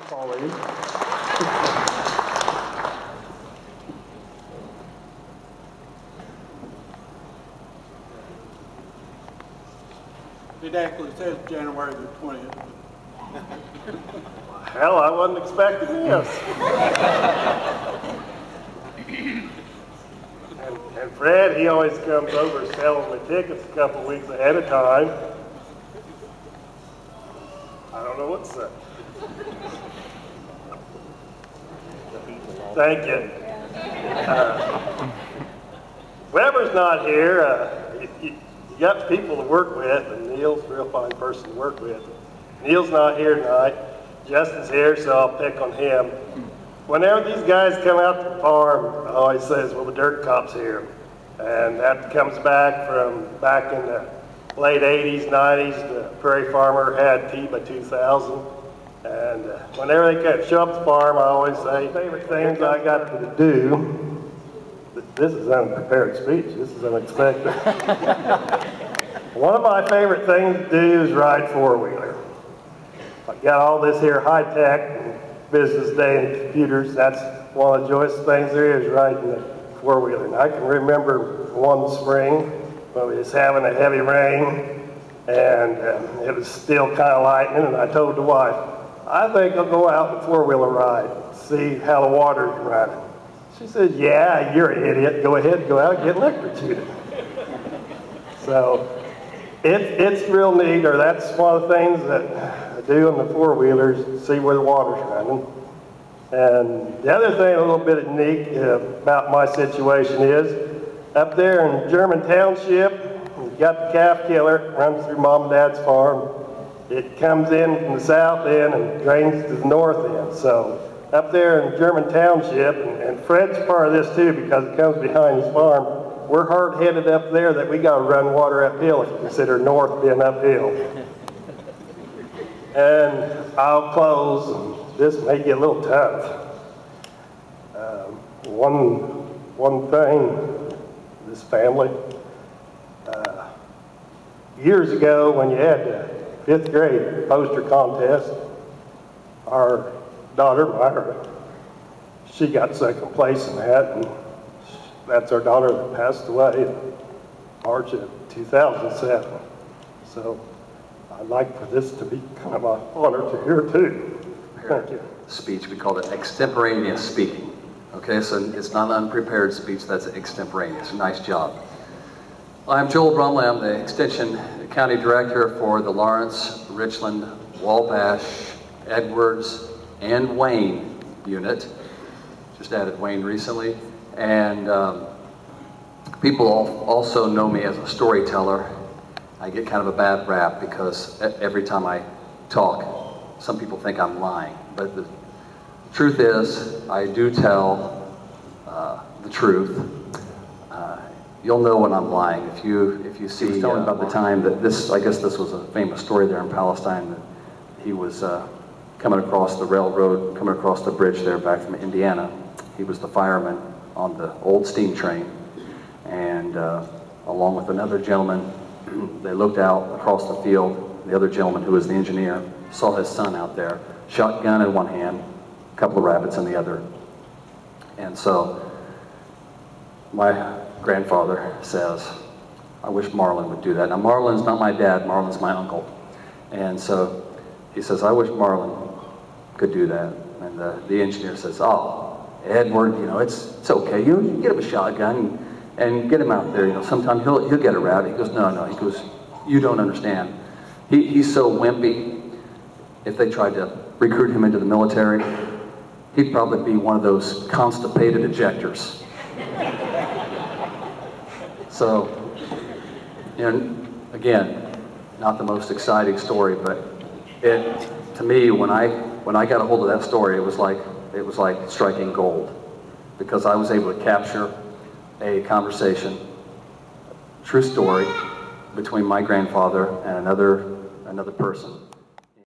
Pauline. It actually says January the 20th. Hell, I wasn't expecting this. and Fred, he always comes over selling the tickets a couple weeks ahead of time. I don't know what to say. Thank you. Weber's not here. You got people to work with, and Neil's a real fine person to work with. Neil's not here tonight. Justin's here, so I'll pick on him. Whenever these guys come out to the farm, I always says, well, the dirt cop's here. And that comes back from back in the late 80s, 90s. The Prairie Farmer had TIBA 2000. And whenever they show up at the farm, I always say, favorite things I got to do. This is an unprepared speech. This is unexpected. One of my favorite things to do is ride four-wheeler. I got all this here high-tech and business day and computers. That's one of the joyous things there is, riding the four-wheeler. And I can remember one spring when we was having a heavy rain, and it was still kind of lightning, and I told the wife, I think I'll go out and four-wheeler ride, see how the water's running. She said, yeah, you're an idiot. Go ahead, go out and get electrocuted. So it's real neat, or that's one of the things that I do on the four-wheelers, see where the water's running. And the other thing, a little bit unique about my situation is, up there in German Township, you got the calf killer, runs through Mom and Dad's farm. It comes in from the south end and drains to the north end. So up there in German Township, and Fred's part of this too because it comes behind his farm, we're hard-headed up there that we got to run water uphill if you consider north being uphill. And I'll close, and this may get a little tough. One thing, this family, years ago when you had the 5th grade poster contest, our daughter, Myra, she got second place in that, and that's our daughter that passed away in March of 2007. So I'd like for this to be kind of an honor to hear too. Thank you. Speech, we call it extemporaneous speaking. Okay, so it's not an unprepared speech, that's extemporaneous. Nice job. I'm Joel Brumley. I'm the Extension County Director for the Lawrence, Richland, Wabash, Edwards, and Wayne unit. Just added Wayne recently. And people also know me as a storyteller. I get kind of a bad rap because every time I talk, some people think I'm lying. But the truth is, I do tell the truth. You'll know when I'm lying if you see about the time that I guess this was a famous story there in Palestine, that he was coming across the railroad, coming across the bridge there back from Indiana. He was the fireman on the old steam train, and along with another gentleman, they looked out across the field. The other gentleman, who was the engineer, saw his son out there, shotgun in one hand, a couple of rabbits in the other. And so my grandfather says, I wish Marlon would do that. Now Marlon's not my dad, Marlon's my uncle. And so he says, I wish Marlon could do that. And the engineer says, oh, Edward, you know, it's okay. You get him a shotgun and get him out there. You know, sometime he'll get a rabbit. He goes, no. He goes, you don't understand. He's so wimpy. If they tried to recruit him into the military, he'd probably be one of those constipated ejectors. So, you know, again, not the most exciting story, but to me, when I got a hold of that story, it was like striking gold, because I was able to capture a conversation, true story, between my grandfather and another person.